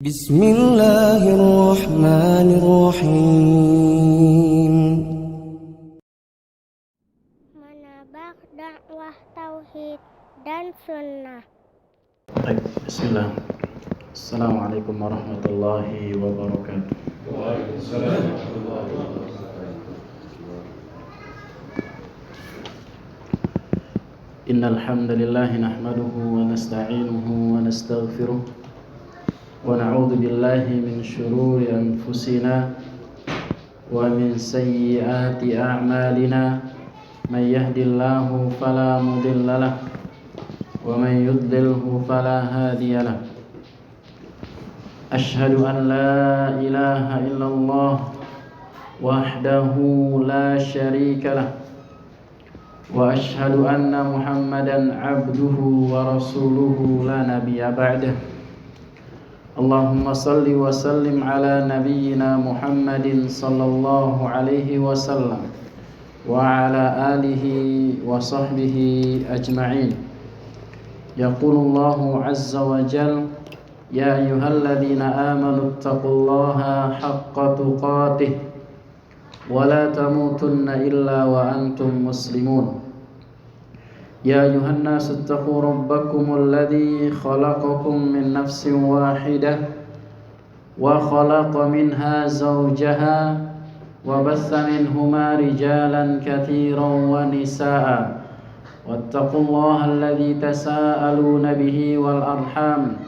Bismillahirrahmanirrahim. Menabak dakwah tauhid dan sunnah. Baik, bismillah. Assalamualaikum warahmatullahi wabarakatuh. Waalaikumsalam warahmatullahi wabarakatuh. Innal hamdalillah nahmaduhu wa nasta'inuhu wa nastaghfiruh wa na'udzu billahi min shururi anfusina wa min sayyiati a'malina. May yahdihillahu fala mudilla lahu wa may yudlilhu fala hadiya lahu. Ashhadu an la ilaha illallah wahdahu la syarika lah wa ashhadu anna Muhammadan abduhu wa rasuluhu la nabiyya ba'dah. Allahumma salli wa sallim ala nabiyyina Muhammadin sallallahu alaihi wasallam wa ala alihi wa sahbihi ajma'in. Yaqulullahu azza wa jalla: ya ayyuhalladzina amanu taqullaha haqqa tuqatih wa la tamutunna illa wa antum muslimun. Ya ayyuhan nasu ittaqu rabbakumul ladzi khalaqakum min nafsin wahidah wa khalaqa minha zawjaha wa bassa minhuma rijalan katsiran wa nisaa'a wattaqullaha alladzi tasaaluna bihi wal arham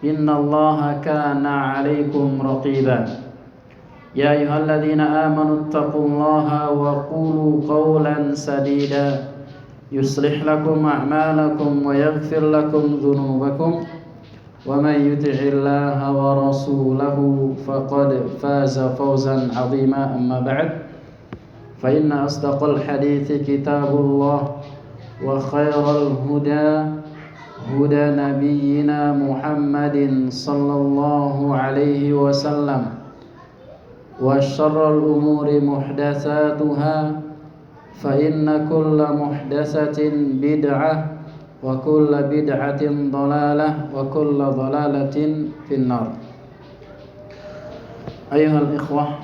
innallaha kana 'alaikum raqiba. Ya ayyuhalladzina amanu ittaqullaha wa qulu qawlan sadida yuslih lakum a'malakum wa yaghfir lakum dhunubakum wa man yuti'illaha wa rasulahu faqad faza fawzan 'azima. Amma ba'd, fa inna asdaqal hadithi kitabullah wa khairal huda huda nabiyyina Muhammadin sallallahu alaihi wasallam wa syarrul umuri muhdatsatuha fa inna kulla muhdatsatin bid'ah wa kulla bid'atin dhalalah wa kulla dhalalatin finnar. Ayuhal ikhwah,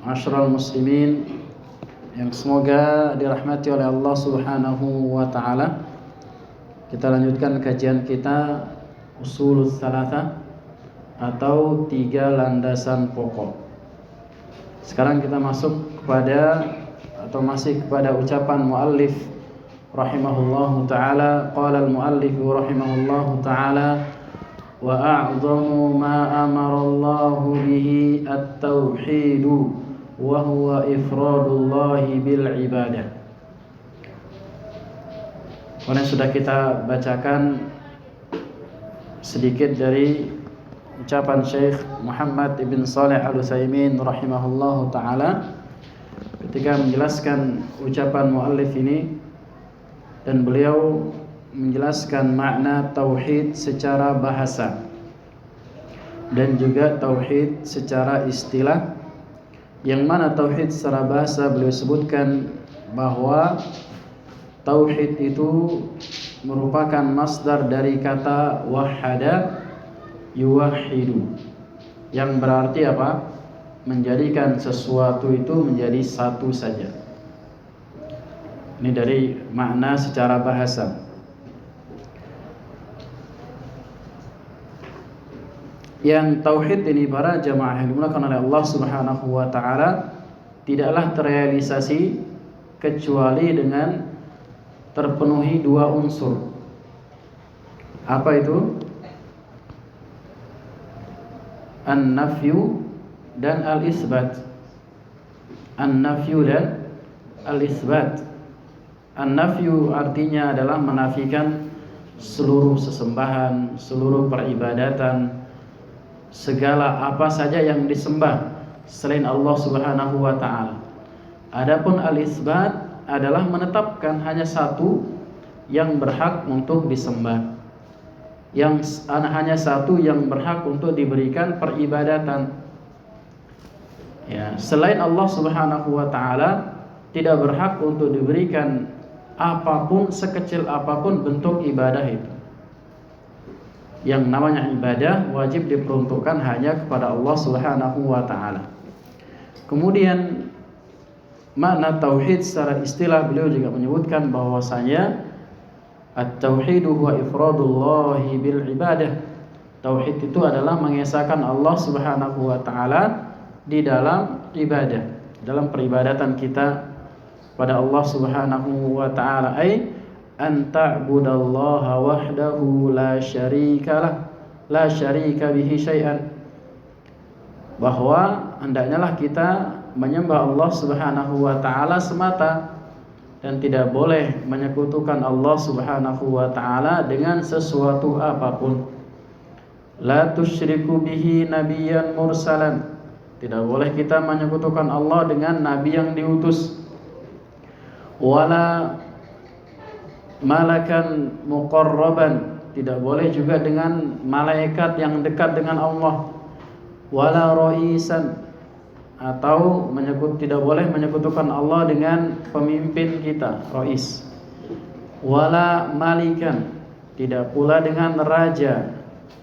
ma'asyiral muslimin yang semoga dirahmati oleh Allah Subhanahu wa taala. Kita lanjutkan kajian kita Ushulus Tsalatsa atau 3 landasan pokok. Sekarang kita masuk kepada atau masih kepada ucapan muallif rahimahullahu taala. Qala al-muallif rahimahullahu taala: wa a'dhamu ma amara Allahu bihi at-tauhid wa huwa ifradullahi bil ibadah. Kemudian sudah kita bacakan sedikit dari ucapan Syekh Muhammad ibn Shalih Al-Utsaimin rahimahullahu taala ketika menjelaskan ucapan muallif ini, dan beliau menjelaskan makna tauhid secara bahasa dan juga tauhid secara istilah. Yang mana tauhid secara bahasa beliau sebutkan bahwa tauhid itu merupakan masdar dari kata wahada yuwahidu, yang berarti apa? Menjadikan sesuatu itu menjadi satu saja. Ini dari makna secara bahasa. Yang tauhid ini para jamaah yang dimuliakan oleh Allah Subhanahu wa taala tidaklah terrealisasi kecuali dengan terpenuhi 2 unsur. Apa itu? An-nafyu dan al-isbat. An-nafyu dan al-isbat. An-nafyu artinya adalah menafikan seluruh sesembahan, seluruh peribadatan, segala apa saja yang disembah selain Allah Subhanahu wa taala. Adapun al-isbat adalah menetapkan hanya satu yang berhak untuk disembah, yang hanya satu yang berhak untuk diberikan peribadatan. Ya, selain Allah Subhanahu wa taala tidak berhak untuk diberikan apapun, sekecil apapun bentuk ibadah itu. Yang namanya ibadah wajib diperuntukkan hanya kepada Allah Subhanahu wa taala. Kemudian makna tauhid secara istilah beliau juga menyebutkan bahwasanya at-tauhidu huwa ifradullahi bil ibadah. Tauhid itu adalah mengesahkan Allah Subhanahu wa taala di dalam ibadah, dalam peribadatan kita pada Allah Subhanahu wa taala, ai an ta'budallaha wahdahu la syarikalah, la syarika bihi syai'an. Bahwa hendaknyalah kita menyembah Allah Subhanahu wa taala semata dan tidak boleh menyekutukan Allah Subhanahu wa taala dengan sesuatu apapun. La tusyriku bihi nabiyyan mursalan. Tidak boleh kita menyekutukan Allah dengan nabi yang diutus. Wala malakan muqarraban. Tidak boleh juga dengan malaikat yang dekat dengan Allah. Wala raisan, atau tidak boleh menyekutukan Allah dengan pemimpin kita, rais. Wala malikan, tidak pula dengan raja.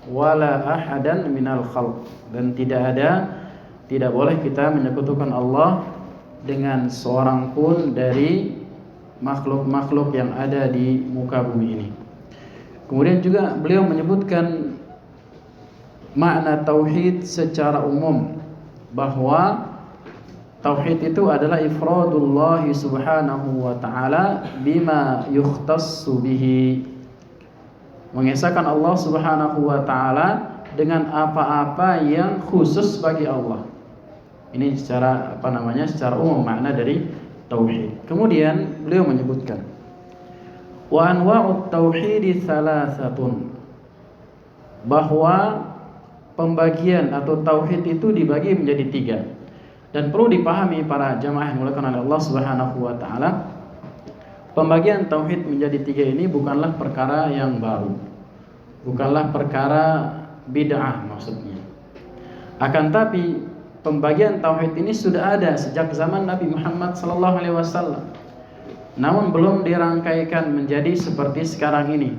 Wala ahadan minal khalq, dan tidak boleh kita menyekutukan Allah dengan seorang pun dari makhluk-makhluk yang ada di muka bumi ini. Kemudian juga beliau menyebutkan makna tauhid secara umum, bahwa tauhid itu adalah ifradullahi subhanahu wa ta'ala bima yukhtassu bihi, mengesahkan Allah Subhanahu wa taala dengan apa-apa yang khusus bagi Allah. Ini secara secara umum makna dari tauhid. Kemudian beliau menyebutkan wa anwa'ut tauhid tsalasatun, bahwa pembagian atau tauhid itu dibagi menjadi 3. Dan perlu dipahami para jamaah yang dimuliakan oleh Allah Subhanahu wa taala, pembagian tauhid menjadi 3 ini bukanlah perkara yang baru, bukanlah perkara bid'ah maksudnya. Akan tapi pembagian tauhid ini sudah ada sejak zaman Nabi Muhammad sallallahu alaihi wasallam. Namun belum dirangkaikan menjadi seperti sekarang ini.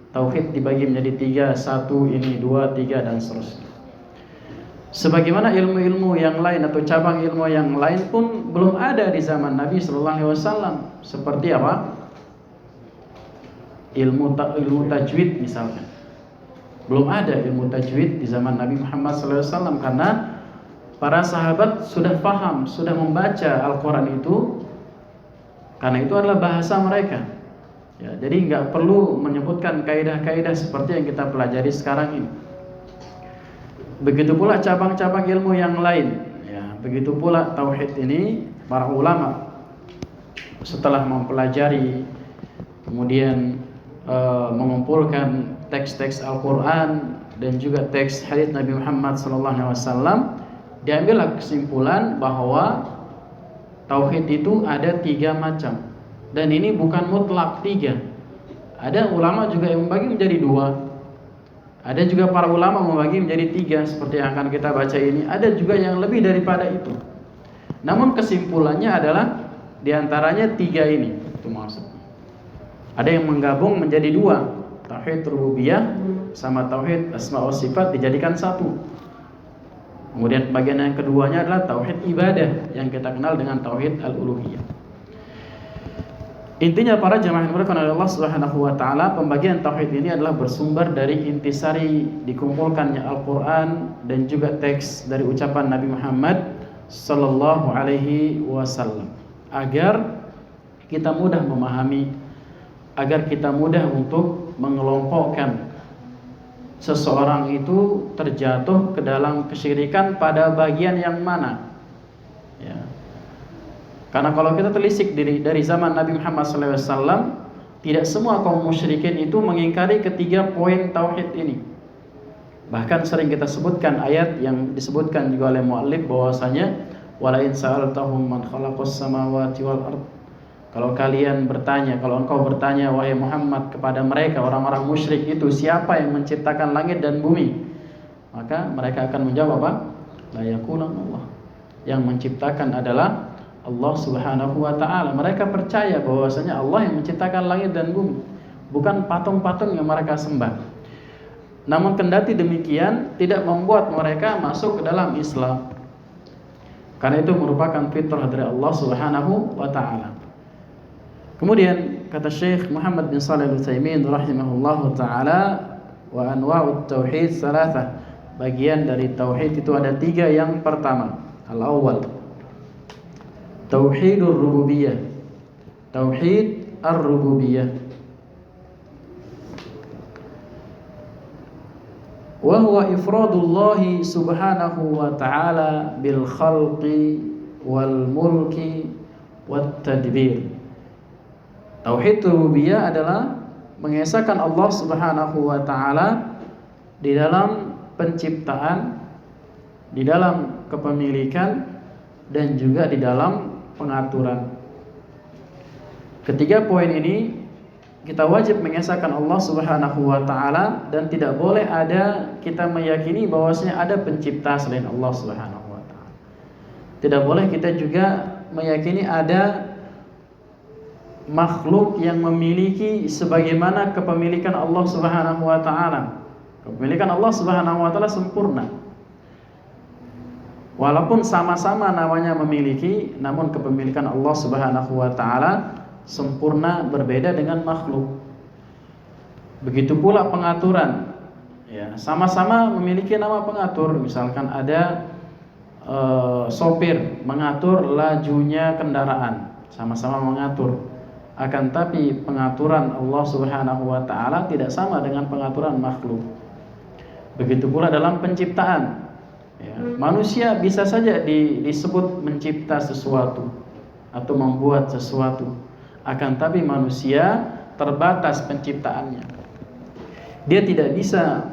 Tauhid dibagi menjadi 3, 1 ini, 2, 3 dan seterusnya. Sebagaimana ilmu-ilmu yang lain atau cabang ilmu yang lain pun belum ada di zaman Nabi sallallahu alaihi wasallam. Seperti apa? Ilmu tajwid misalkan. Belum ada ilmu tajwid di zaman Nabi Muhammad sallallahu alaihi wasallam, karena para sahabat sudah paham, sudah membaca Al-Qur'an itu, karena itu adalah bahasa mereka. Ya, jadi nggak perlu menyebutkan kaidah-kaidah seperti yang kita pelajari sekarang ini. Begitu pula cabang-cabang ilmu yang lain. Ya, begitu pula tauhid ini, para ulama setelah mempelajari, kemudian mengumpulkan teks-teks Al-Quran dan juga teks hadits Nabi Muhammad SAW, diambillah kesimpulan bahwa tauhid itu ada 3 macam. Dan ini bukan mutlak 3. Ada ulama juga yang membagi menjadi 2. Ada juga para ulama membagi menjadi 3 seperti yang akan kita baca ini. Ada juga yang lebih daripada itu. Namun kesimpulannya adalah diantaranya 3 ini. Itu maksudnya. Ada yang menggabung menjadi 2, tauhid rububiyah sama tauhid asma wa sifat dijadikan 1. Kemudian bagian yang keduanya adalah tauhid ibadah yang kita kenal dengan tauhid al-uluhiyah. Intinya para jamaah yang dimuliakan oleh Allah Subhanahu wa taala, pembagian tauhid ini adalah bersumber dari intisari dikumpulkannya Al-Qur'an dan juga teks dari ucapan Nabi Muhammad sallallahu alaihi wasallam, agar kita mudah memahami, agar kita mudah untuk mengelompokkan seseorang itu terjatuh ke dalam kesyirikan pada bagian yang mana. Ya. Karena kalau kita telisik dari zaman Nabi Muhammad SAW, tidak semua kaum musyrikin itu mengingkari ketiga poin tauhid ini. Bahkan sering kita sebutkan ayat yang disebutkan juga oleh muallif bahwasanya wala in sa'altahum man khalaqas samawati wal ard. Kalau kalian bertanya, kalau engkau bertanya wahai Muhammad kepada mereka orang-orang musyrik itu, siapa yang menciptakan langit dan bumi? Maka mereka akan menjawab apa? La yaqulun Allah. Yang menciptakan adalah Allah Subhanahu wa taala. Mereka percaya bahwasanya Allah yang menciptakan langit dan bumi, bukan patung-patung yang mereka sembah. Namun kendati demikian tidak membuat mereka masuk ke dalam Islam. Karena itu merupakan fitrah dari Allah Subhanahu wa taala. Kemudian kata Syekh Muhammad bin Shalih Al-Utsaimin rahimahullahu taala, wa anwa'ut tauhid salasah. Bagian dari tauhid itu ada 3. Yang pertama, al-awwal, tauhidur rububiyah. Tauhid ar-rububiyah. Wa huwa ifradullahi subhanahu wa ta'ala bil khalqi wal mulki wat tadbir. Tauhid rububiyah adalah mengesahkan Allah subhanahu wa ta'ala di dalam penciptaan, di dalam kepemilikan, dan juga di dalam pengaturan. Ketiga poin ini kita wajib mengesahkan Allah Subhanahu wa taala, dan tidak boleh ada kita meyakini bahwasanya ada pencipta selain Allah Subhanahu wa taala. Tidak boleh kita juga meyakini ada makhluk yang memiliki sebagaimana kepemilikan Allah Subhanahu wa taala. Kepemilikan Allah Subhanahu wa taala sempurna. Walaupun sama-sama namanya memiliki, namun kepemilikan Allah Subhanahu wa taala sempurna, berbeda dengan makhluk. Begitu pula pengaturan, ya, sama-sama memiliki nama pengatur. Misalkan ada sopir mengatur lajunya kendaraan, sama-sama mengatur. Akan tapi pengaturan Allah Subhanahu wa taala tidak sama dengan pengaturan makhluk. Begitu pula dalam penciptaan, ya, manusia bisa saja disebut mencipta sesuatu atau membuat sesuatu. Akan tapi manusia terbatas penciptaannya. Dia tidak bisa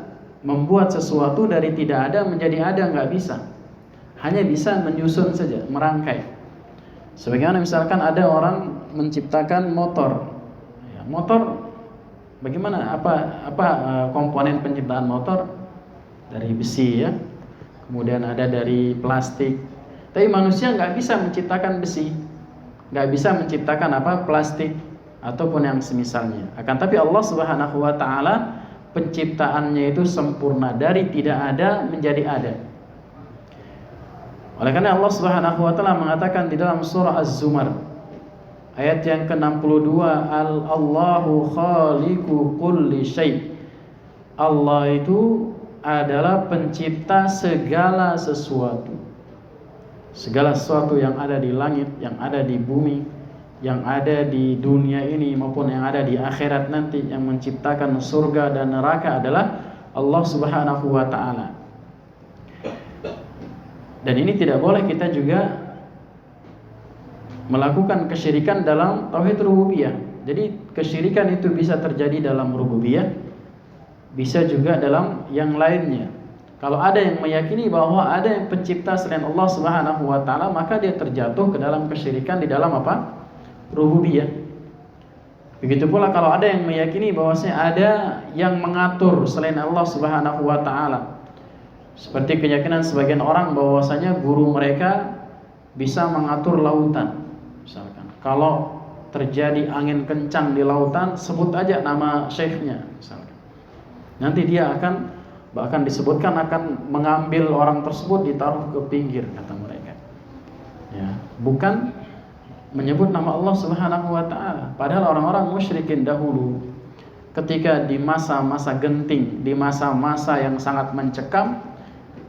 membuat sesuatu dari tidak ada menjadi ada, nggak bisa. Hanya bisa menyusun saja, merangkai. Sebagaimana misalkan ada orang menciptakan motor. Ya, motor, bagaimana? Apa komponen penciptaan motor? Dari besi, ya. Kemudian ada dari plastik. Tapi manusia nggak bisa menciptakan besi, nggak bisa menciptakan plastik ataupun yang semisalnya. Akan tapi Allah Subhanahu wa taala penciptaannya itu sempurna, dari tidak ada menjadi ada. Oleh karena Allah Subhanahu wa taala mengatakan di dalam surah Az-Zumar ayat yang ke-62, Allahu khaliqu kulli syai'. Allah itu adalah pencipta segala sesuatu. Segala sesuatu yang ada di langit, yang ada di bumi, yang ada di dunia ini maupun yang ada di akhirat nanti, yang menciptakan surga dan neraka adalah Allah Subhanahu wa taala. Dan ini tidak boleh kita juga melakukan kesyirikan dalam tauhid rububiyah. Jadi kesyirikan itu bisa terjadi dalam rububiyah, bisa juga dalam yang lainnya. Kalau ada yang meyakini bahwa ada yang pencipta selain Allah Subhanahu wa taala, maka dia terjatuh ke dalam kesyirikan di dalam rububiyah. Begitu pula kalau ada yang meyakini bahwasanya ada yang mengatur selain Allah Subhanahu wa taala. Seperti keyakinan sebagian orang bahwasanya guru mereka bisa mengatur lautan. Misalkan kalau terjadi angin kencang di lautan, sebut aja nama syekhnya misalkan. Nanti dia akan, bahkan disebutkan akan mengambil orang tersebut ditaruh ke pinggir, kata mereka. Ya, bukan menyebut nama Allah Subhanahu wa taala. Padahal orang-orang musyrikin dahulu ketika di masa-masa genting, di masa-masa yang sangat mencekam,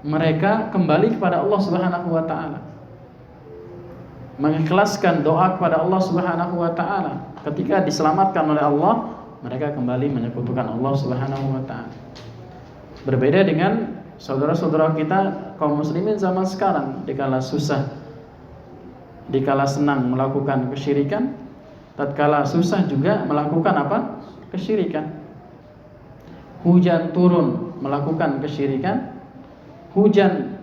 mereka kembali kepada Allah Subhanahu wa taala. Mengikhlaskan doa kepada Allah Subhanahu wa taala. Ketika diselamatkan oleh Allah, mereka kembali menyekutukan Allah Subhanahu wa taala. Berbeda dengan saudara-saudara kita kaum muslimin zaman sekarang, dikala susah, dikala senang melakukan kesyirikan, tatkala susah juga melakukan kesyirikan. Hujan turun melakukan kesyirikan, hujan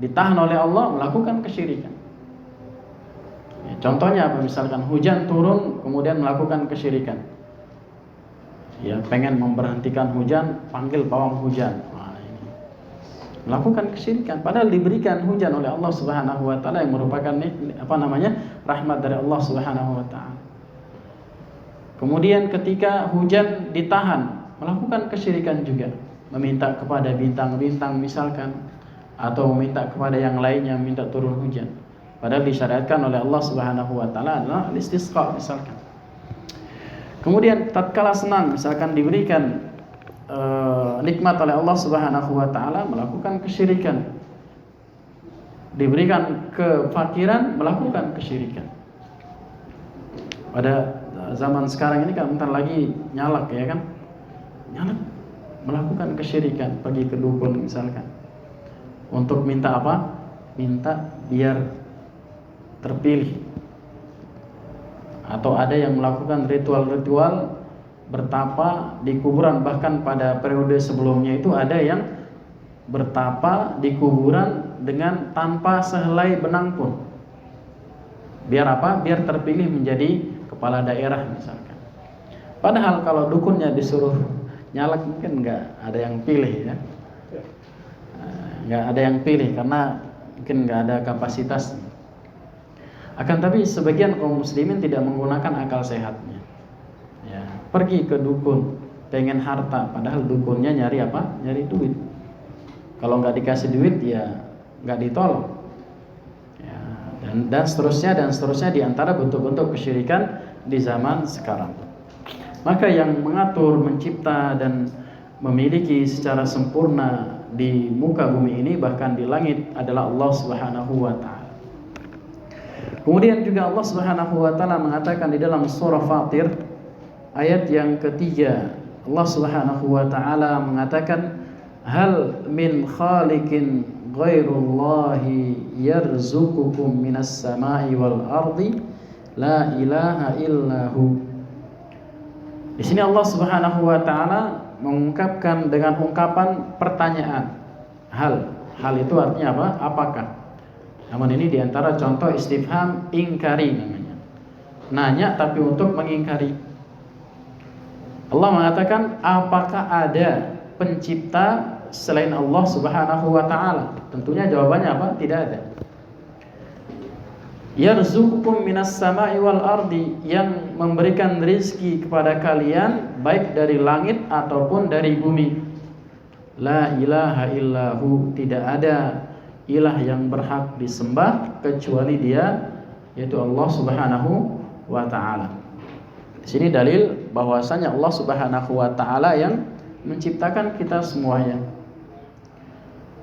ditahan oleh Allah melakukan kesyirikan. Ya, contohnya misalkan hujan turun kemudian melakukan kesyirikan. Ya, pengen memberhentikan hujan, panggil pawang hujan. Nah, ini melakukan kesyirikan, padahal diberikan hujan oleh Allah Subhanahu wa taala yang merupakan rahmat dari Allah Subhanahu wa taala. Kemudian ketika hujan ditahan, melakukan kesyirikan juga. meminta kepada bintang-bintang misalkan, atau meminta kepada yang lainnya, minta turun hujan. Padahal disyariatkan oleh Allah Subhanahu wa taala adalah istisqa misalkan. Kemudian tatkala senang misalkan diberikan nikmat oleh Allah Subhanahu wa taala, melakukan kesyirikan. Diberikan kefakiran, melakukan kesyirikan. Pada zaman sekarang ini kan bentar lagi nyalak ya kan? Nyalak, melakukan kesyirikan, pergi ke dukun misalkan. Untuk minta apa? Minta biar terpilih. Atau ada yang melakukan ritual-ritual bertapa di kuburan. Bahkan pada periode sebelumnya itu ada yang bertapa di kuburan dengan tanpa sehelai benang pun. Biar apa? Biar terpilih menjadi kepala daerah misalkan. Padahal kalau dukunnya disuruh nyalak mungkin nggak ada yang pilih ya. Nggak ada yang pilih karena mungkin nggak ada kapasitas. Akan tapi sebagian kaum muslimin tidak menggunakan akal sehatnya. Ya, pergi ke dukun, pengen harta, padahal dukunnya nyari apa? Nyari duit. Kalau nggak dikasih duit ya nggak ditolong. Ya, dan seterusnya di antara bentuk-bentuk kesyirikan di zaman sekarang. Maka yang mengatur, mencipta dan memiliki secara sempurna di muka bumi ini bahkan di langit adalah Allah Subhanahu wa taala. Kemudian juga Allah Subhanahu wa taala mengatakan di dalam surah Fatir ayat yang ketiga, Allah Subhanahu wa taala mengatakan hal min khaliqin ghairullahi yarzuqukum minas sama'i wal ardi la ilaha illahu. Di sini Allah Subhanahu wa taala mengungkapkan dengan ungkapan pertanyaan. Hal itu artinya apa? Apakah? Namun ini diantara contoh istifham ingkari namanya. Nanya tapi untuk mengingkari. Allah mengatakan apakah ada pencipta selain Allah Subhanahu wa taala? Tentunya jawabannya apa? Tidak ada. Yarzuqukum minas sama'i wal ardi, yang memberikan rizki kepada kalian baik dari langit ataupun dari bumi. La ilaha illahu, tidak ada ilah yang berhak disembah kecuali Dia, yaitu Allah Subhanahu wa taala. Di sini dalil bahwasanya Allah Subhanahu wa taala yang menciptakan kita semuanya.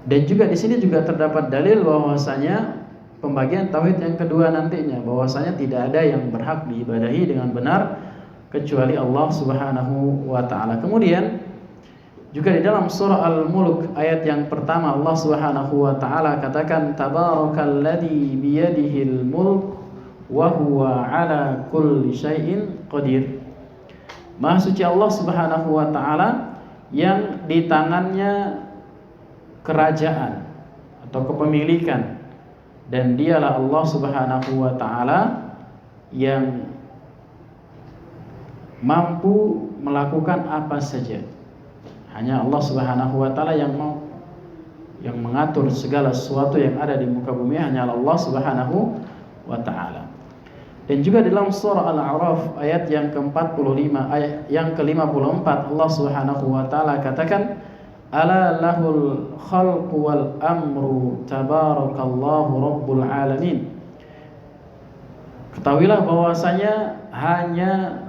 Dan juga di sini juga terdapat dalil bahwasanya pembagian tauhid yang kedua nantinya, bahwasanya tidak ada yang berhak diibadahi dengan benar kecuali Allah Subhanahu wa taala. Kemudian juga di dalam surah Al-Mulk ayat yang pertama Allah Subhanahu wa taala katakan tabarakalladzi biyadihil mulk wa huwa ala kulli syai'in qadir. Maha suci Allah Subhanahu wa taala yang di tangannya kerajaan atau kepemilikan, dan dialah Allah Subhanahu wa taala yang mampu melakukan apa saja. Hanya Allah Subhanahu wa taala yang mau, yang mengatur segala sesuatu yang ada di muka bumi, hanya Allah Subhanahu wa taala. Dan juga dalam surah Al-A'raf ayat yang ke-45, ayat yang ke-54 Allah Subhanahu wa taala katakan ala lahul khalqu wal amru tabarakallahu rabbul alamin. Ketahuilah bahwasanya hanya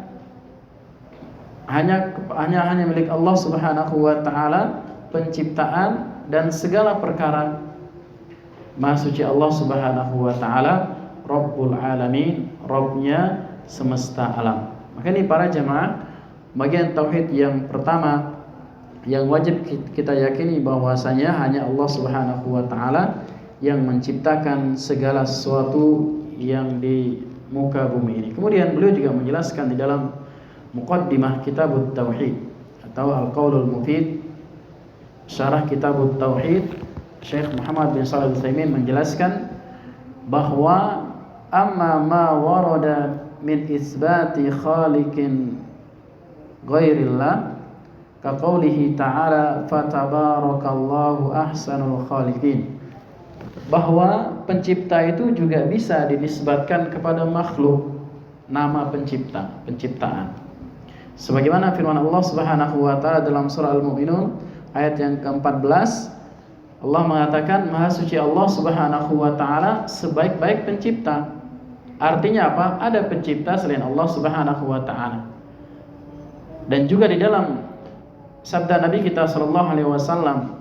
milik Allah Subhanahu wa taala penciptaan dan segala perkara. Maha suci Allah Subhanahu wa taala rabbul alamin, Rabbnya semesta alam. Maka ini para jemaah, bagian tauhid yang pertama yang wajib kita yakini bahwasanya hanya Allah Subhanahu wa taala yang menciptakan segala sesuatu yang di muka bumi ini. Kemudian beliau juga menjelaskan di dalam muqaddimah Kitabut Tauhid atau Al-Qaulul Mufid, syarah Kitabut Tauhid, Syekh Muhammad bin Shalih Al-Utsaimin menjelaskan bahwa amma ma warada min isbati khaliqin ghairillah kaqaulihi ta'ala fatabarakallahu ahsanul khaliqin, bahwa pencipta itu juga bisa dinisbatkan kepada makhluk, nama penciptaan. Sebagaimana firman Allah Subhanahu wa taala dalam surah Al-Mu'minun, ayat yang ke-14 Allah mengatakan Maha suci Allah Subhanahu wa taala sebaik-baik pencipta. Artinya apa? Ada pencipta selain Allah Subhanahu wa taala. Dan juga di dalam sabda Nabi kita sallallahu alaihi wasallam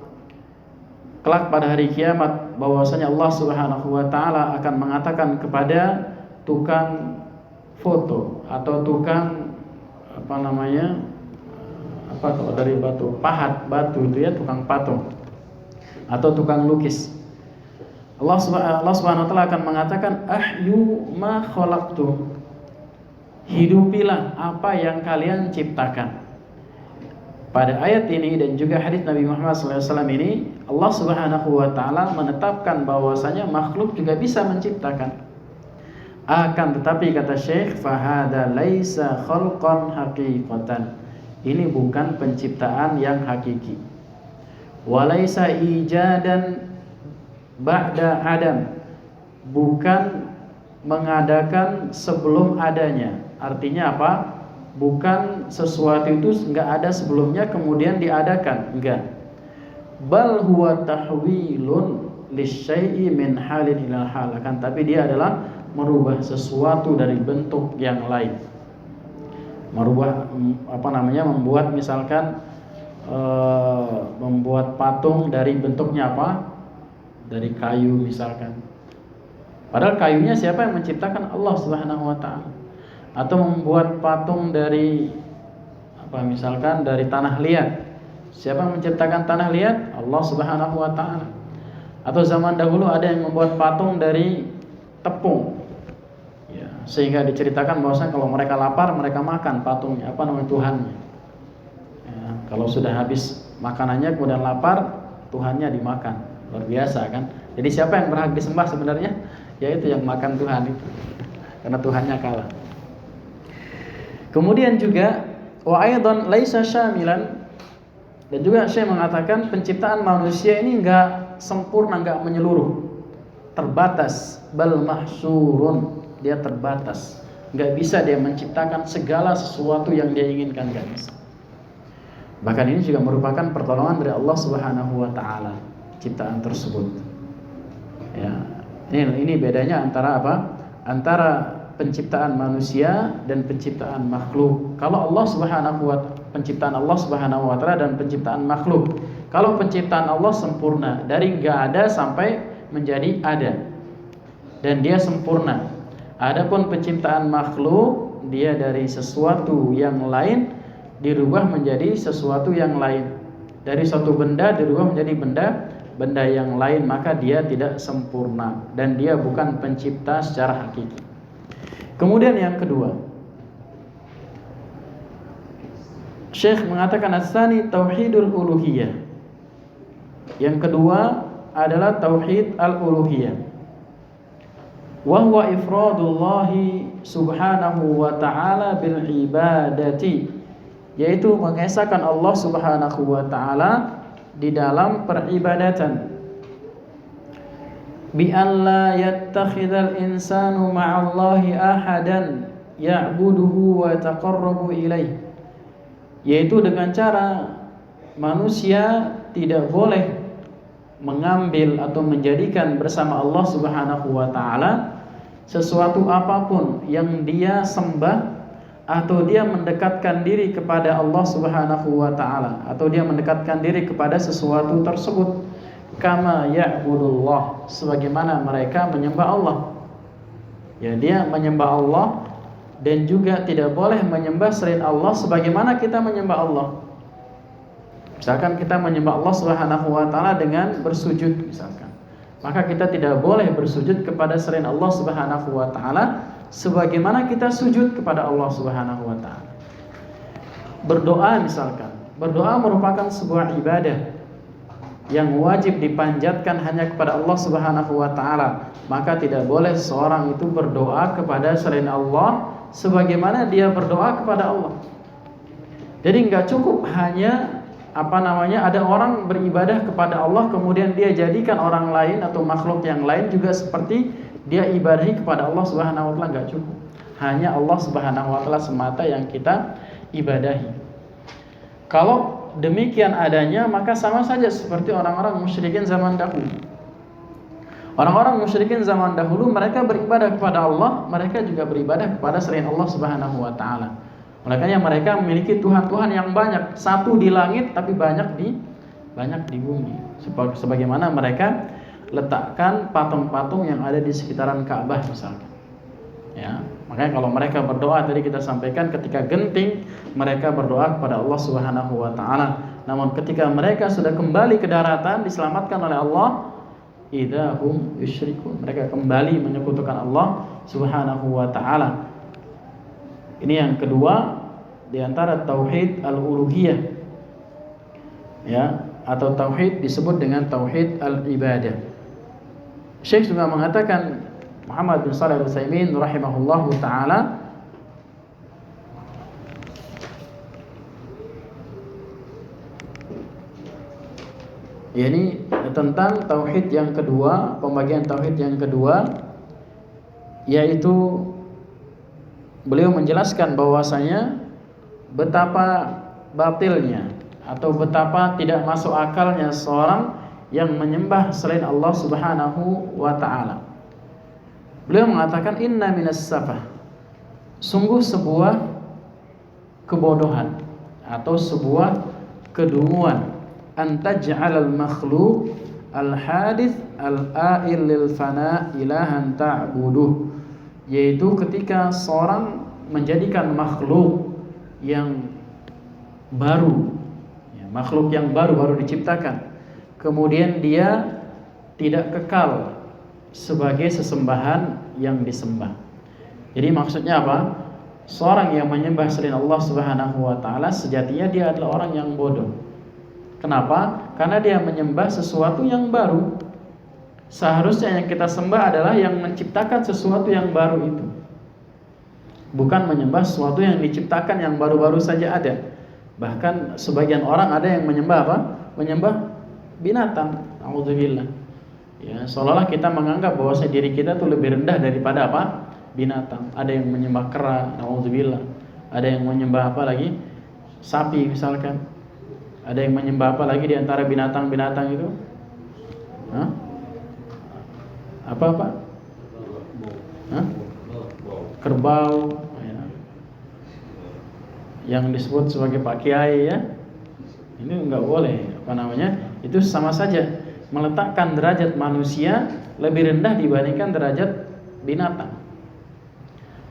kelak pada hari kiamat bahwasanya Allah Subhanahu wa taala akan mengatakan kepada tukang foto atau tukang kalau dari batu, pahat batu itu ya, tukang patung atau tukang lukis. Allah Subhanahu wa taala akan mengatakan ahyu ma khalaqtu. Hidupilah apa yang kalian ciptakan. Pada ayat ini dan juga hadis Nabi Muhammad SAW ini, Allah Subhanahu wa taala menetapkan bahwasanya makhluk juga bisa menciptakan. Akan tetapi kata Syekh, fahada laisa khalqan haqiqatan. Ini bukan penciptaan yang hakiki. Walaisa ijadan ba'da adam. Bukan mengadakan sebelum adanya. Artinya apa? Bukan sesuatu itu enggak ada sebelumnya kemudian diadakan, enggak. Bal huwa tahwilun lisyai'i min halin ila hal. Akan tapi dia adalah merubah sesuatu dari bentuk yang lain. Membuat misalkan membuat patung dari bentuknya apa? Dari kayu misalkan. Padahal kayunya siapa yang menciptakan? Allah Subhanahu wa taala. Atau membuat patung dari misalkan dari tanah liat. Siapa yang menciptakan tanah liat? Allah Subhanahu wa taala. Atau zaman dahulu ada yang membuat patung dari tepung. Ya, sehingga diceritakan bahwasanya kalau mereka lapar mereka makan patungnya, Tuhannya. Ya, kalau sudah habis makanannya kemudian lapar, Tuhannya dimakan. Luar biasa kan? Jadi siapa yang berhak disembah sebenarnya? Yaitu yang makan Tuhan itu. Karena Tuhannya kalah. Kemudian juga wa aidan laisa syamilan, dan juga Syekh mengatakan penciptaan manusia ini enggak sempurna, enggak menyeluruh. Terbatas, bal mahsurun, dia terbatas. Enggak bisa dia menciptakan segala sesuatu yang dia inginkan, enggak bisa. Bahkan ini juga merupakan pertolongan dari Allah Subhanahu wa taala ciptaan tersebut. Ya, ini bedanya antara apa? Antara penciptaan manusia dan penciptaan makhluk. Kalau Allah Subhanahu wa penciptaan Allah Subhanahu wa taala dan penciptaan makhluk. Kalau penciptaan Allah sempurna, dari enggak ada sampai menjadi ada. Dan dia sempurna. Adapun penciptaan makhluk, dia dari sesuatu yang lain dirubah menjadi sesuatu yang lain. Dari suatu benda dirubah menjadi benda yang lain, maka dia tidak sempurna dan dia bukan pencipta secara hakiki. Kemudian yang kedua, Syekh mengatakan as-tsani tauhidul uluhiyah. Yang kedua adalah tauhid al-uluhiyah. Wa huwa ifradullahi subhanahu wa ta'ala bil ibadati, yaitu mengesahkan Allah Subhanahu wa taala di dalam peribadatan. Bi an la yattakhidhal insanu ma'allahi ahadan ya'buduhu wa yataqarrabu ilaih, yaitu dengan cara manusia tidak boleh mengambil atau menjadikan bersama Allah Subhanahu wa taala sesuatu apapun yang dia sembah atau dia mendekatkan diri kepada Allah Subhanahu wa taala, atau dia mendekatkan diri kepada sesuatu tersebut. Kama ya'budullah, sebagaimana mereka menyembah Allah. Ya, dia menyembah Allah dan juga tidak boleh menyembah selain Allah sebagaimana kita menyembah Allah. Misalkan kita menyembah Allah Subhanahu wa taala dengan bersujud misalkan. Maka kita tidak boleh bersujud kepada selain Allah Subhanahu wa taala sebagaimana kita sujud kepada Allah Subhanahu wa taala. Berdoa misalkan. Berdoa merupakan sebuah ibadah yang wajib dipanjatkan hanya kepada Allah Subhanahu wa taala. Maka tidak boleh seorang itu berdoa kepada selain Allah sebagaimana dia berdoa kepada Allah. Jadi enggak cukup hanya ada orang beribadah kepada Allah kemudian dia jadikan orang lain atau makhluk yang lain juga seperti dia ibadahi kepada Allah Subhanahu wa taala, enggak cukup. Hanya Allah Subhanahu wa taala semata yang kita ibadahi. Kalau demikian adanya, maka sama saja seperti orang-orang musyrikin zaman dahulu. Orang-orang musyrikin zaman dahulu mereka beribadah kepada Allah, mereka juga beribadah kepada selain Allah Subhanahu wa taala. Makanya mereka memiliki tuhan-tuhan yang banyak, satu di langit tapi banyak di bumi. Sebagaimana mereka letakkan patung-patung yang ada di sekitaran Ka'bah misalkan. Ya, makanya kalau mereka berdoa, tadi kita sampaikan ketika genting mereka berdoa kepada Allah Subhanahu wa taala. Namun ketika mereka sudah kembali ke daratan diselamatkan oleh Allah, idahum yusyrikun, mereka kembali menyekutukan Allah Subhanahu wa taala. Ini yang kedua di antara tauhid al-uluhiyah. Ya, atau tauhid disebut dengan tauhid al-ibadah. Syekh juga mengatakan, Muhammad bin Shalih Al-Utsaimin rahimahullahu taala, yakni tentang tauhid yang kedua, pembagian tauhid yang kedua, yaitu beliau menjelaskan bahwasanya betapa batilnya atau betapa tidak masuk akalnya seorang yang menyembah selain Allah Subhanahu wa taala. Beliau mengatakan inna minas safah, sungguh sebuah kebodohan atau sebuah kedunguan, antaj'alal makhluq al-hadith al-a'il lil fana ilahan ta'buduh, yaitu ketika seorang menjadikan makhluk yang baru, ya, makhluk yang baru diciptakan, kemudian dia tidak kekal sebagai sesembahan yang disembah. Jadi maksudnya apa? Seorang yang menyembah selain Allah Subhanahu wa taala sejatinya dia adalah orang yang bodoh. Kenapa? Karena dia menyembah sesuatu yang baru. Seharusnya yang kita sembah adalah yang menciptakan sesuatu yang baru itu, bukan menyembah sesuatu yang diciptakan yang baru-baru saja ada. Bahkan sebagian orang ada yang menyembah apa? Menyembah binatang. A'udzubillah. Ya, seolah-olah kita menganggap bahwa diri kita tuh lebih rendah daripada apa? Binatang. Ada yang menyembah kera, na'udzubillah. Ada yang menyembah apa lagi? Sapi misalkan. Ada yang menyembah apa lagi di antara binatang-binatang itu? Hah? Apa? Hah? Kerbau, ya. Yang disebut sebagai Pak Kiai, ya. Ini enggak boleh, apa namanya? Itu sama saja meletakkan derajat manusia lebih rendah dibandingkan derajat binatang.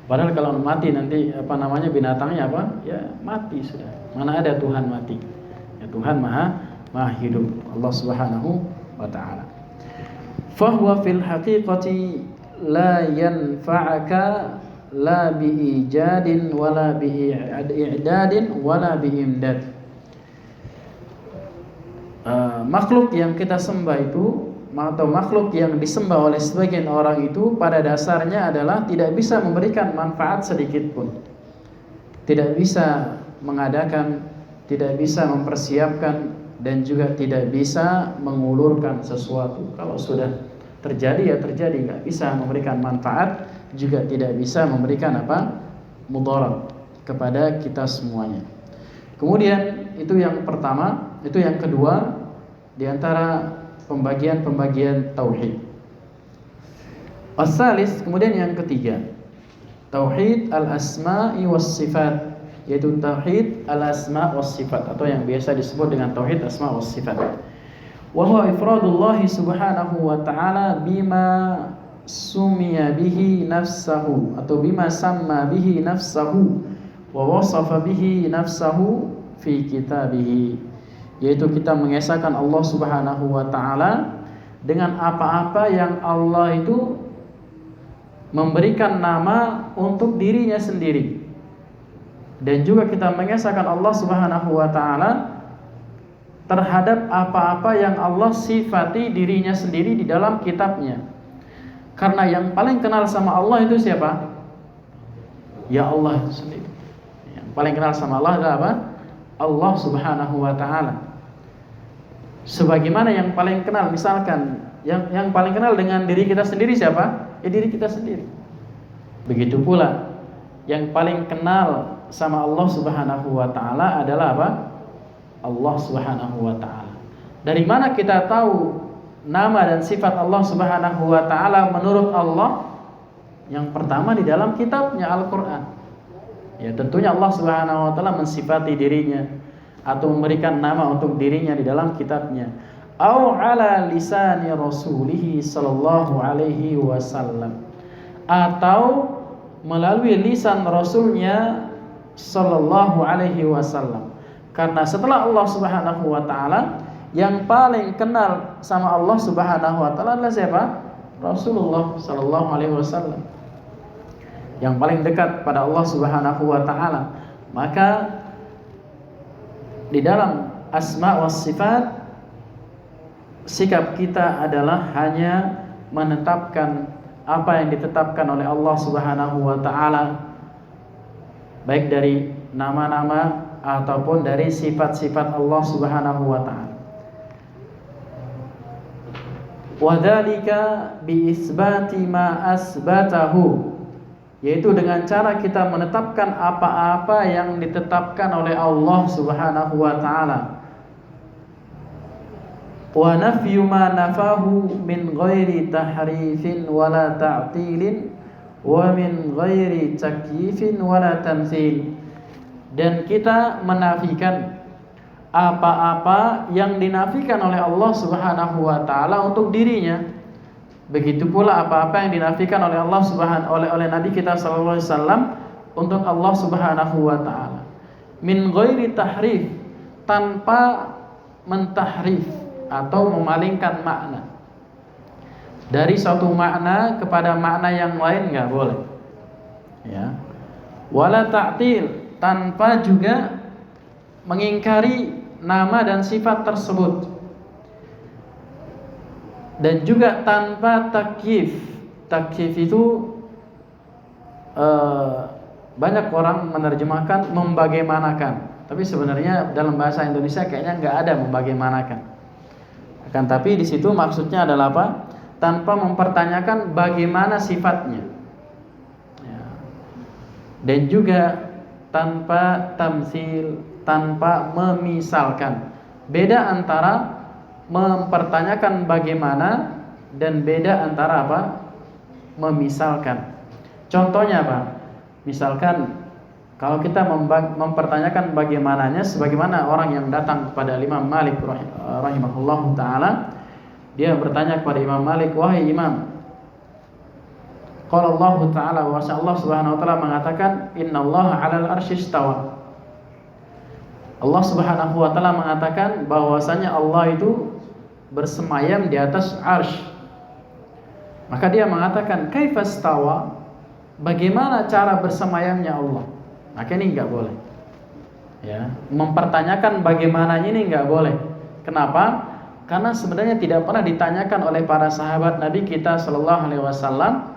Padahal kalau mati nanti apa namanya binatangnya apa? Ya mati sudah. Mana ada Tuhan mati? Ya Tuhan maha hidup, Allah Subhanahu wa taala. Fahuwa fil haqiqati la yanfa'aka la bi ijadin wala bi i'dadin wala bi imdad. Makhluk yang kita sembah itu atau makhluk yang disembah oleh sebagian orang itu pada dasarnya adalah tidak bisa memberikan manfaat sedikit pun, tidak bisa mengadakan, tidak bisa mempersiapkan, dan juga tidak bisa mengulurkan sesuatu. Kalau sudah terjadi ya terjadi, nggak bisa memberikan manfaat, juga tidak bisa memberikan apa? Mudarat kepada kita semuanya. Kemudian itu yang pertama, itu yang kedua di antara pembagian-pembagian tauhid. As-salis, kemudian yang ketiga, tauhid al-asma'i was sifat, yaitu tauhid al-asma' was sifat atau yang biasa disebut dengan tauhid asma' was sifat. Wa huwa ifradullah subhanahu wa ta'ala bima sumiya bihi nafsahu atau bima samma bihi nafsahu wa wasafa bihi nafsahu fi kitabih, yaitu kita mengesahkan Allah Subhanahu wa taala dengan apa-apa yang Allah itu memberikan nama untuk dirinya sendiri, dan juga kita mengesahkan Allah Subhanahu wa taala terhadap apa-apa yang Allah sifati dirinya sendiri di dalam kitabnya. Karena yang paling kenal sama Allah itu siapa? Ya Allah sendiri. Yang paling kenal sama Allah adalah apa? Allah Subhanahu wa taala. Sebagaimana yang paling kenal, misalkan yang paling kenal dengan diri kita sendiri siapa? Ya diri kita sendiri. Begitu pula yang paling kenal sama Allah Subhanahu wa taala adalah apa? Allah Subhanahu wa taala. Dari mana kita tahu nama dan sifat Allah Subhanahu wa taala menurut Allah? Yang pertama di dalam kitabnya Al-Qur'an. Ya, tentunya Allah Subhanahu wa taala mensifati dirinya atau memberikan nama untuk dirinya di dalam kitabnya. Au ala lisani rasulih sallallahu alaihi wasallam. Atau melalui lisan rasulnya sallallahu alaihi wasallam. Karena setelah Allah Subhanahu wa taala, yang paling kenal sama Allah Subhanahu wa taala adalah siapa? Rasulullah sallallahu alaihi wasallam. Yang paling dekat pada Allah Subhanahu wa taala. Maka di dalam asma was sifat, sikap kita adalah hanya menetapkan apa yang ditetapkan oleh Allah Subhanahu wa taala, baik dari nama-nama ataupun dari sifat-sifat Allah Subhanahu wa taala. Wa dzalika bi isbati ma asbatahu, yaitu dengan cara kita menetapkan apa-apa yang ditetapkan oleh Allah Subhanahu wa taala. Wa nafyu ma nafahu min ghairi tahrifin wala ta'tilin wa min ghairi takyifin wala tamtsil. Dan kita menafikan apa-apa yang dinafikan oleh Allah Subhanahu wa taala untuk dirinya. Begitu pula apa-apa yang dinafikan oleh Allah oleh Nabi kita sallallahu alaihi wasallam untuk Allah Subhanahu wa taala. Min ghairi tahrif, tanpa mentahrif atau memalingkan makna. Dari satu makna kepada makna yang lain enggak boleh. Ya. Wala ta'til, tanpa juga mengingkari nama dan sifat tersebut. Dan juga tanpa takyif. Takyif itu banyak orang menerjemahkan membagaimanakan. Tapi sebenarnya dalam bahasa Indonesia kayaknya nggak ada membagaimanakan. Akan tapi di situ maksudnya adalah apa? Tanpa mempertanyakan bagaimana sifatnya. Ya. Dan juga tanpa tamtsil, tanpa memisalkan. Beda antara mempertanyakan bagaimana dan beda antara apa? Memisalkan. Contohnya apa? Misalkan kalau kita mempertanyakan bagaimananya, sebagaimana orang yang datang kepada Imam Malik rahimahullahu taala, dia bertanya kepada Imam Malik, "Wahai Imam, qala Allah taala wa Allah Subhanahu wa taala mengatakan, innallaha 'alal arsy istawa." Allah Subhanahu wa taala mengatakan bahwasanya Allah itu bersemayam di atas arsy. Maka dia mengatakan, "Kaifastawa?" Bagaimana cara bersemayamnya Allah? Maka ini enggak boleh. Ya, mempertanyakan bagaimana ini enggak boleh. Kenapa? Karena sebenarnya tidak pernah ditanyakan oleh para sahabat Nabi kita sallallahu alaihi wasallam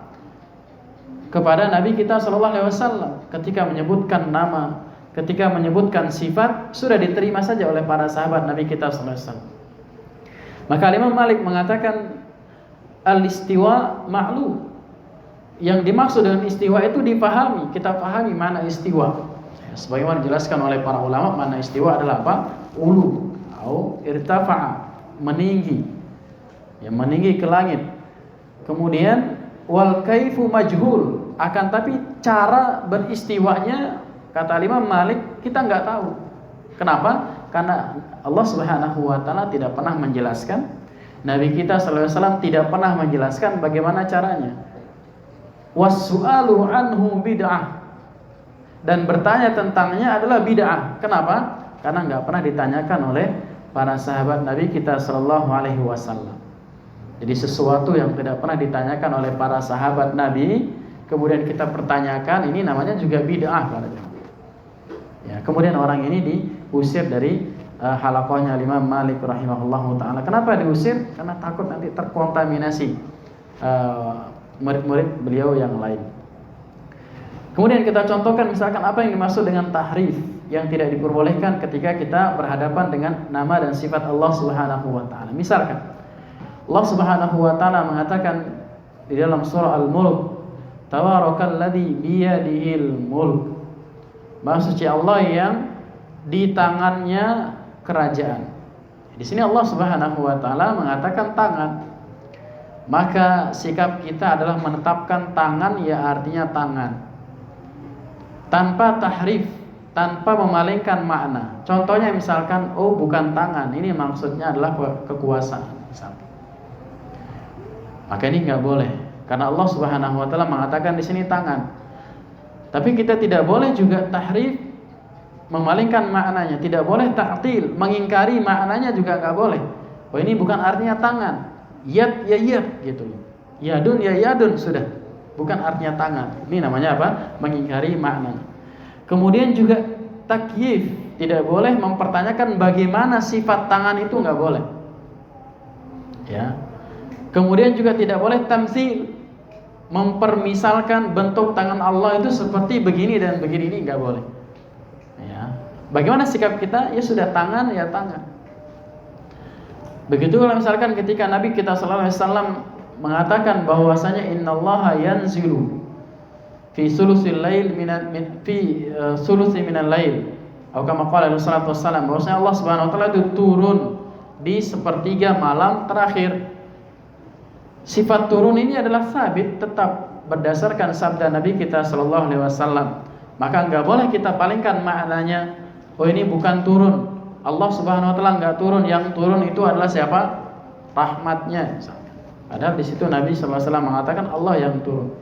kepada Nabi kita sallallahu alaihi wasallam. Ketika menyebutkan nama, ketika menyebutkan sifat, sudah diterima saja oleh para sahabat Nabi kita sallallahu alaihi wasallam. Maka Imam Malik mengatakan al-istiwa ma'lum. Yang dimaksud dengan istiwa itu dipahami, kita pahami mana istiwa. Sebagaimana dijelaskan oleh para ulama, mana istiwa adalah apa? Ulu atau irtafa'a, meninggi. Ya, meninggi ke langit. Kemudian wal kaifu majhul, akan tapi cara beristiwanya kata Imam Malik kita enggak tahu. Kenapa? Karena Allah Subhanahu wa taala tidak pernah menjelaskan, Nabi kita sallallahu alaihi wasallam tidak pernah menjelaskan bagaimana caranya. Was-su'alu anhu bid'ah, dan bertanya tentangnya adalah bid'ah. Kenapa? Karena enggak pernah ditanyakan oleh para sahabat Nabi kita sallallahu alaihi wasallam. Jadi sesuatu yang tidak pernah ditanyakan oleh para sahabat Nabi kemudian kita pertanyakan, ini namanya juga bid'ah. Ya, kemudian orang ini diusir dari halaqahnya Imam Malik rahimahullahu taala. Kenapa diusir? Karena takut nanti terkontaminasi murid-murid beliau yang lain. Kemudian kita contohkan misalkan apa yang dimaksud dengan tahrif, yang tidak diperbolehkan ketika kita berhadapan dengan nama dan sifat Allah Subhanahu wa taala. Misalkan Allah Subhanahu wa taala mengatakan di dalam surah Al-Mulk, "Tabarakalladzi biyadihil mulk." Maha suci Allah yang di tangannya kerajaan. Di sini Allah Subhanahu wa taala mengatakan tangan. Maka sikap kita adalah menetapkan tangan, ya artinya tangan, tanpa tahrif, tanpa memalingkan makna. Contohnya misalkan, oh bukan tangan, ini maksudnya adalah kekuasaan misalkan. Maka ini nggak boleh, karena Allah Subhanahu wa taala mengatakan di sini tangan. Tapi kita tidak boleh juga tahrif, memalingkan maknanya. Tidak boleh ta'til, mengingkari maknanya juga nggak boleh. Oh ini bukan artinya tangan. Yad ya yad gitu. Yadun ya yadun, sudah. Bukan artinya tangan. Ini namanya apa? Mengingkari maknanya. Kemudian juga takyif, tidak boleh mempertanyakan bagaimana sifat tangan itu, nggak boleh. Ya. Kemudian juga tidak boleh tamtsil, mempermisalkan bentuk tangan Allah itu seperti begini dan begini, ini nggak boleh. Ya. Bagaimana sikap kita? Ya sudah, tangan ya tangan. Begitu kalau misalkan ketika Nabi kita sallallahu alaihi wasallam mengatakan bahwasanya innallaha yanzilu fi sulusil lail sulusi minal lail, atau kama qala sallallahu alaihi wasallam, bahwasanya Allah Subhanahu wa taala itu turun di sepertiga malam terakhir. Sifat turun ini adalah sabit, tetap berdasarkan sabda Nabi kita sallallahu alaihi wasallam. Maka enggak boleh kita palingkan maknanya, oh ini bukan turun, Allah Subhanahu wa taala enggak turun, yang turun itu adalah siapa? Rahmatnya. Padahal di situ Nabi sallallahu alaihi wasallam mengatakan Allah yang turun.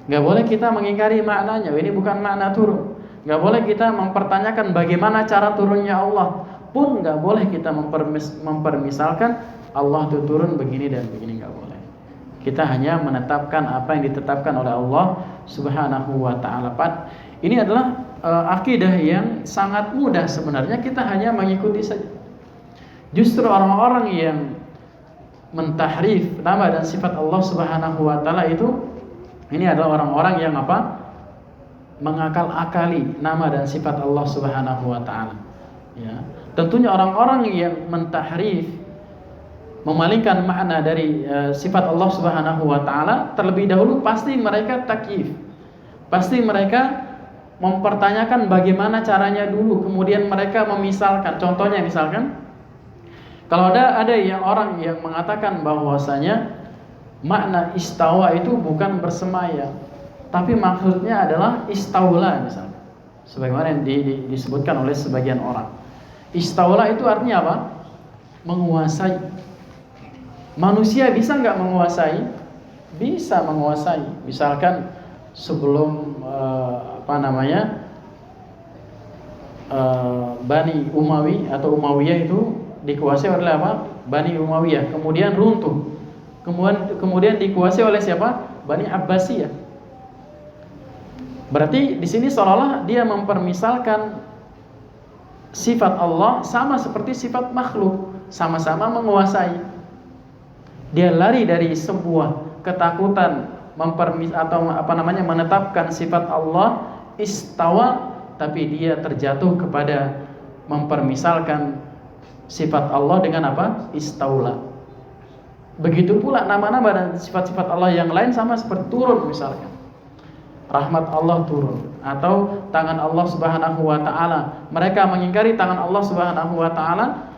Enggak boleh kita mengingkari maknanya, ini bukan makna turun. Enggak boleh kita mempertanyakan bagaimana cara turunnya Allah. Pun enggak boleh kita mempermisalkan Allah itu turun begini dan begini, enggak boleh. Kita hanya menetapkan apa yang ditetapkan oleh Allah Subhanahu wa taala. Ini adalah akidah yang sangat mudah sebenarnya, kita hanya mengikuti saja. Justru orang-orang yang mentahrif nama dan sifat Allah Subhanahu wa taala itu, ini adalah orang-orang yang apa? Mengakal-akali nama dan sifat Allah Subhanahu wa taala. Ya. Tentunya orang-orang yang mentahrif, memalingkan makna dari sifat Allah Subhanahu wa taala, terlebih dahulu pasti mereka takyif. Pasti mereka mempertanyakan bagaimana caranya dulu, kemudian mereka memisalkan. Contohnya misalkan, kalau ada yang orang yang mengatakan bahwasanya makna istawa itu bukan bersemayam, tapi maksudnya adalah istaula misalnya. Sebagaimana yang disebutkan oleh sebagian orang. Istaula itu artinya apa? Menguasai. Manusia bisa nggak menguasai? Bisa menguasai. Misalkan sebelum Bani Umawi atau Umayyah itu dikuasai oleh apa? Bani Umayyah, kemudian runtuh. Kemudian dikuasai oleh siapa? Bani Abbasiyah. Berarti di sini seolah-olah dia mempermisalkan sifat Allah sama seperti sifat makhluk, sama-sama menguasai. Dia lari dari sebuah ketakutan menetapkan sifat Allah istawa, tapi dia terjatuh kepada mempermisalkan sifat Allah dengan apa? Istaula. Begitu pula nama-nama dan sifat-sifat Allah yang lain sama seperti turun misalkan. Rahmat Allah turun atau tangan Allah Subhanahu wa taala. Mereka mengingkari tangan Allah Subhanahu wa taala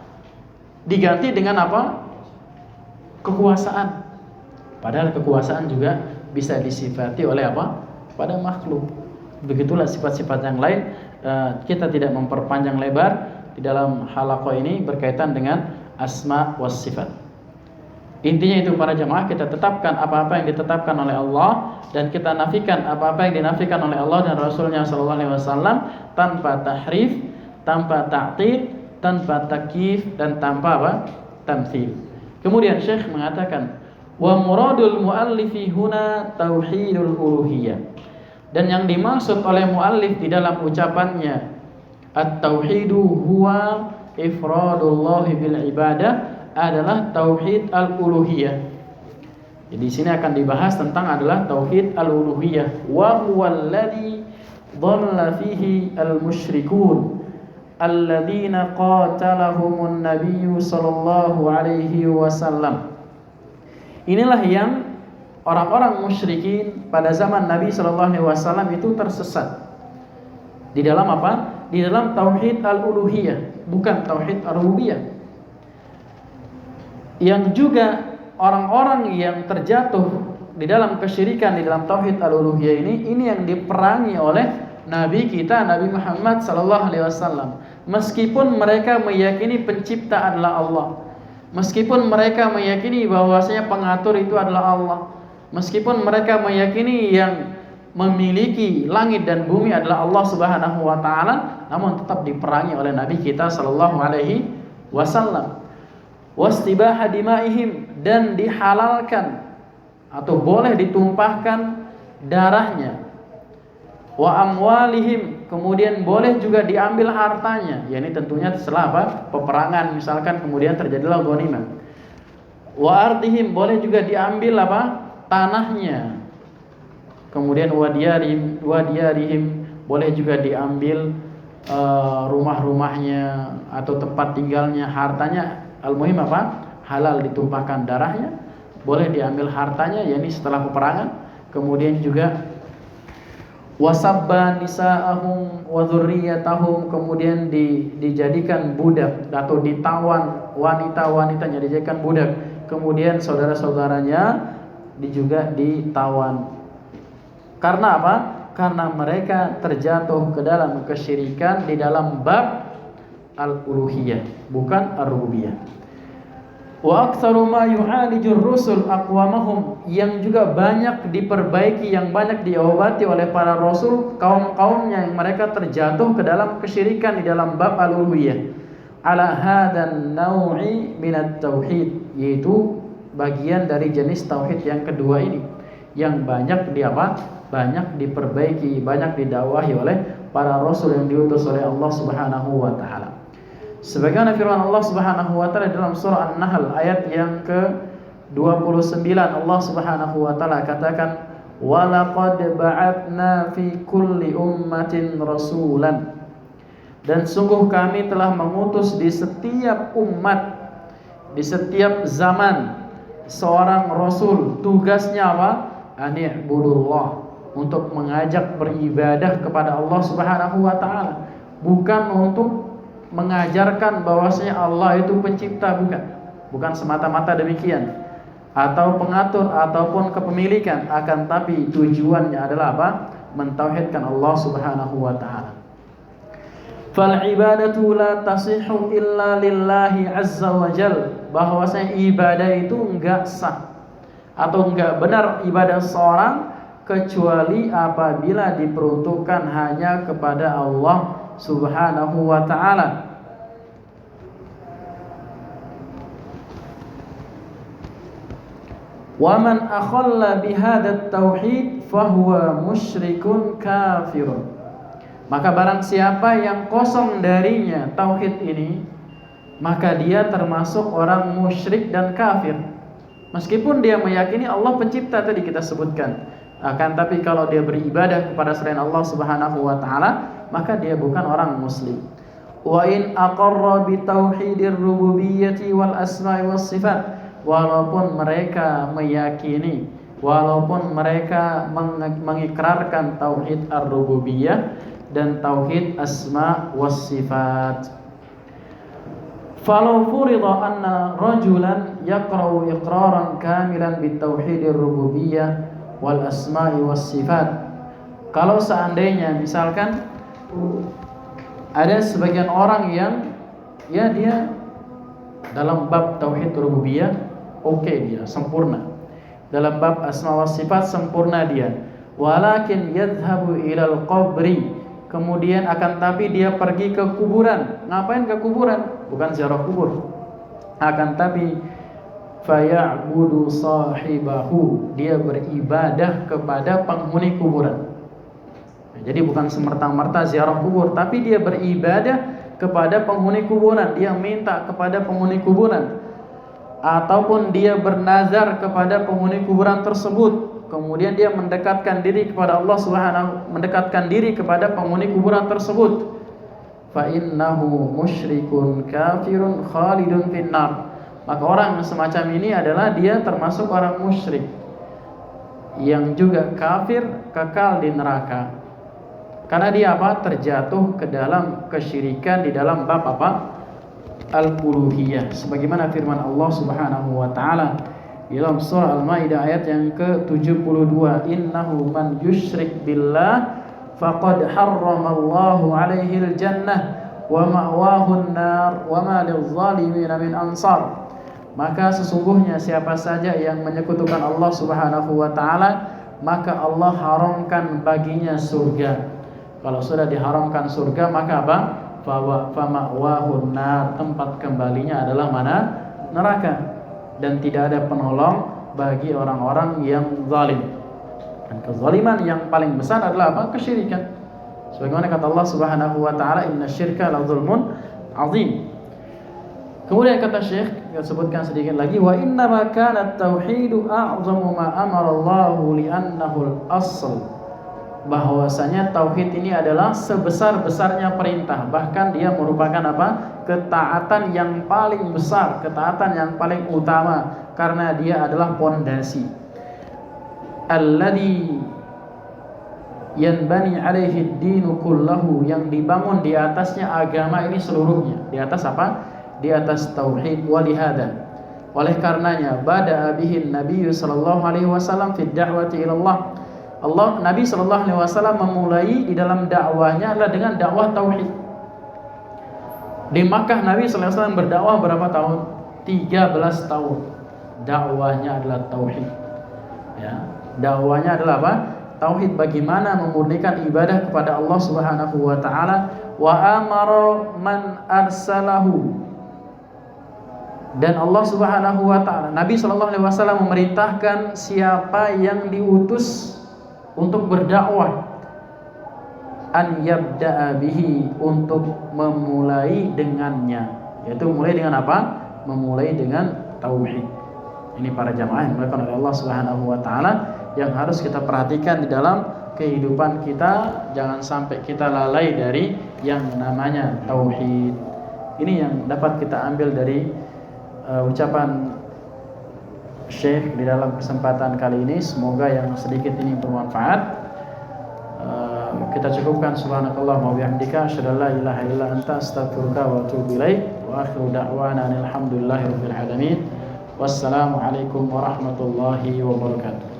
diganti dengan apa? Kekuasaan. Padahal kekuasaan juga bisa disifati oleh apa? Pada makhluk. Begitulah sifat-sifat yang lain. Kita tidak memperpanjang lebar di dalam halaqah ini berkaitan dengan asma was sifat. Intinya itu para jamaah, kita tetapkan apa-apa yang ditetapkan oleh Allah dan kita nafikan apa-apa yang dinafikan oleh Allah dan Rasulnya sallallahu alaihi wasallam tanpa tahrif, tanpa ta'til, tanpa takyif dan tanpa apa? Tamtsil. Kemudian Syekh mengatakan wa muradul muallifi huna tauhidul uluhiyah. Dan yang dimaksud oleh muallif di dalam ucapannya at-tauhidu huwa ifradullahi bil ibadah adalah tauhid al-uluhiyah. Jadi di sini akan dibahas tentang adalah tauhid al-uluhiyah. Wa huwal ladzi dhalla fihi al-musyrikun alladzina qatalahumun nabiyyu sallallahu alaihi wasallam. Inilah yang orang-orang musyrikin pada zaman Nabi sallallahu alaihi wasallam itu tersesat. Di dalam apa? Di dalam tauhid al-uluhiyah. bukan tauhid ar-rububiyah. Yang juga orang-orang yang terjatuh di dalam kesyirikan di dalam tauhid al-uluhiyah ini yang diperangi oleh Nabi kita Nabi Muhammad sallallahu alaihi wasallam. Meskipun mereka meyakini pencipta adalah Allah, meskipun mereka meyakini bahwasanya pengatur itu adalah Allah, meskipun mereka meyakini yang memiliki langit dan bumi adalah Allah Subhanahu wa taala, namun tetap diperangi oleh Nabi kita sallallahu alaihi wasallam. Wastibaha dimaihim, dan dihalalkan atau boleh ditumpahkan darahnya. Wa amwalihim, kemudian boleh juga diambil hartanya. Ya, ini tentunya setelah apa? Peperangan misalkan, kemudian terjadilah ghanimah. Wa ardihim, boleh juga diambil apa? Tanahnya. Kemudian wa diyarihim, boleh juga diambil rumah-rumahnya atau tempat tinggalnya, hartanya. Al-muhim apa? Halal ditumpahkan darahnya, boleh diambil hartanya, yakni setelah peperangan. Kemudian juga wasabban nisa'ahum wa dzurriyyatahum, kemudian dijadikan budak atau ditawan wanita-wanitanya dijadikan budak, kemudian saudara-saudaranya juga ditawan. Karena apa? Karena mereka terjatuh ke dalam kesyirikan di dalam bab al-uluhiyah, bukan ar-rububiyah. Wa aktsaru ma yu'alijur rusul aqwamahum, yang juga banyak diperbaiki, yang banyak diobati oleh para rasul kaum-kaumnya yang mereka terjatuh ke dalam kesyirikan di dalam bab al-uluhiyah. Ala hadan nau'i minat tauhid, yaitu bagian dari jenis tauhid yang kedua ini, yang banyak banyak diperbaiki, banyak didakwahi oleh para rasul yang diutus oleh Allah Subhanahu wa taala. Sebagaimana firman Allah Subhanahu wa taala dalam surah An-Nahl ayat yang ke-29, Allah Subhanahu wa taala katakan, "Wa laqad ba'atna fi kulli ummatin rasulan." Dan sungguh kami telah mengutus di setiap umat, di setiap zaman seorang rasul. Tugasnya apa? Ani'budullah, untuk mengajak beribadah kepada Allah Subhanahu wa taala, bukan untuk mengajarkan bahwasanya Allah itu pencipta, bukan semata-mata demikian, atau pengatur ataupun kepemilikan, akan tapi tujuannya adalah apa? Mentauhidkan Allah Subhanahu wa taala. Fal ibadatu la tasihhu illa lillahi azza wa jal, bahwasanya ibadah itu enggak sah atau enggak benar ibadah seorang kecuali apabila diperuntukkan hanya kepada Allah Subhanahu wa ta'ala. Wa man akhalla bihadzat tauhid fahuwa musyrikun kafirun. Maka barang siapa yang kosong darinya tauhid ini, maka dia termasuk orang musyrik dan kafir. Meskipun dia meyakini Allah pencipta tadi kita sebutkan, akan tapi kalau dia beribadah kepada selain Allah Subhanahu wa ta'ala, maka dia bukan orang muslim. Wa in aqarra bi tauhidir rububiyyati wal asma'i was sifat, walaupun mereka meyakini, walaupun mereka mengikrarkan tauhid ar-rububiyah dan tauhid asma was sifat. Falau furida anna rajulan yaqra'u iqraran kamilan bi tauhidir rububiyyah wal asma'i was sifat. Kalau seandainya misalkan ada sebagian orang yang dia dalam bab tauhid rububiyah dia sempurna, dalam bab asma was sifat sempurna dia, walakin yadhhabu ilal qabri, kemudian akan tapi dia pergi ke kuburan. Ngapain ke kuburan? Bukan ziarah kubur, akan tapi faya'budu sahibahu, dia beribadah kepada penghuni kuburan. Jadi bukan semerta-merta ziarah kubur, tapi dia beribadah kepada penghuni kuburan, dia minta kepada penghuni kuburan, ataupun dia bernazar kepada penghuni kuburan tersebut, kemudian dia mendekatkan diri kepada Allah Subhanahu, mendekatkan diri kepada penghuni kuburan tersebut. Fa innahu musyrikun kafirun khalidun finnar. Maka orang semacam ini adalah dia termasuk orang musyrik yang juga kafir, kekal di neraka. Karena dia terjatuh ke dalam kesyirikan di dalam bab al-uluhiyah, sebagaimana firman Allah Subhanahu wa taala dalam surah Al-Maidah ayat yang ke-72, innahu man yusyrik billah faqad harramallahu alaihil jannah wa ma'wahun nar wa ma lil-zalimin min ansar. Maka sesungguhnya siapa saja yang menyekutukan Allah Subhanahu wa taala, maka Allah haramkan baginya surga. Kalau sudah diharamkan surga, maka apa? Fa ma'wahun nar, tempat kembalinya adalah mana? Neraka. Dan tidak ada penolong bagi orang-orang yang zalim. Dan kezaliman yang paling besar adalah apa? Kesyirikan. Sebagaimana kata Allah Subhanahu wa taala, innasyirka la dzulmun azim. Kemudian kata Syekh, kita sebutkan sedikit lagi, wa inna ma kana at-tauhidu a'zamu ma amara Allah li'annahu al-asl. Bahwasanya tauhid ini adalah sebesar-besarnya perintah, bahkan dia merupakan apa? Ketaatan yang paling besar, ketaatan yang paling utama, karena dia adalah pondasi. Alladzi yanbani alaihi ad-dinu kullahu, yang dibangun di atasnya agama ini seluruhnya. Di atas apa? Di atas tauhid. Walihada, oleh karenanya, bada'a bihi Nabi sallallahu alaihi wasallam fi da'wati ila Allah. Nabi sallallahu alaihi wasallam memulai di dalam dakwahnya adalah dengan dakwah tauhid. Di Makkah Nabi sallallahu alaihi wasallam berdakwah berapa tahun? 13 tahun. Dakwahnya adalah tauhid. Ya, dakwahnya adalah apa? Tauhid, bagaimana memurnikan ibadah kepada Allah Subhanahu wa taala. Wa amara man arsalahu, dan Allah Subhanahu wa taala, Nabi sallallahu alaihi wasallam memerintahkan siapa yang diutus untuk berdakwah, an yabda'a bihi, untuk memulai dengannya, yaitu mulai dengan apa? Memulai dengan tauhid. Ini para jamaah yang dimuliakan oleh Allah Subhanahu wa taala, yang harus kita perhatikan di dalam kehidupan kita. Jangan sampai kita lalai dari yang namanya tauhid. Ini yang dapat kita ambil dari ucapan Syekh di dalam kesempatan kali ini. Semoga yang sedikit ini bermanfaat. Kita cukupkan. Subhanakallah wa bihamdika, asyhadu an la ilaha illa anta, astaghfiruka wa atubu ilaik. Wa akhiru da'wana alhamdulillahi rabbil alamin. Wassalamu alaikum warahmatullahi wabarakatuh.